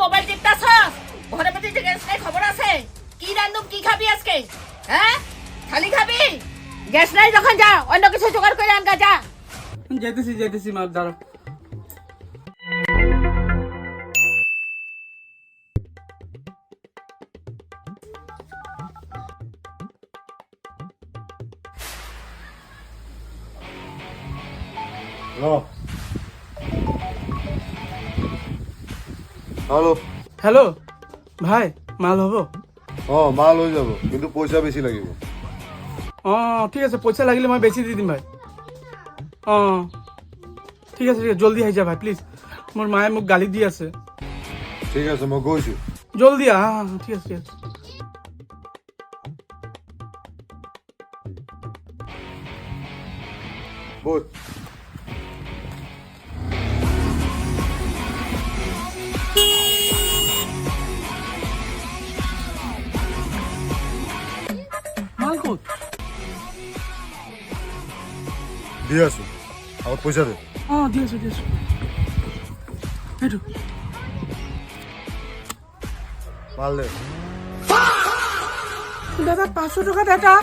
mobile টিপতাছস ঘরে প্রতি gas নাই খবর আছে কি রান্ধুম কি খাবি আজকে হ্যাঁ খালি খাবি গ্যাস নাই যখন যা অন্য কিছু জোগাড় করে আনগা যা যেতেছি মা দাঁড়াও হ্যালো হ্যালো ভাই মাল হব মাল হৈ যাব কিন্তু পইচা বেছি লাগিব ঠিক আছে পইচা লাগিলে মই বেছি দি দিম ভাই ঠিক আছে জলদি আহি যা ভাই প্লিজ মোৰ মায়ে মোক গালি দি আছে ঠিক আছে মই গৈছো জলদি ঠিক আছে বল মাল ক'ত দি আছো আগত পইচা দে দি আছো এইটো মাল দে দাদা 500 টকা এটা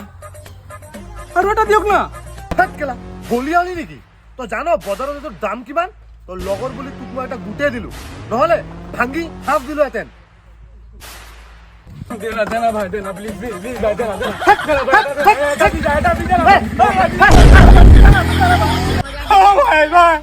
আৰু এটা দিয়ক না কেলা বলি আনি নেকি তই জান বজাৰত তোৰ দাম কিমান তোৰ লগৰ বুলি তোক মই এটা গোটেই দিলো নহলে ভাঙি হাফ দিলো হেতেন দেনা ভাই দেনা প্লিজ ভাই দেনা ও মাই গড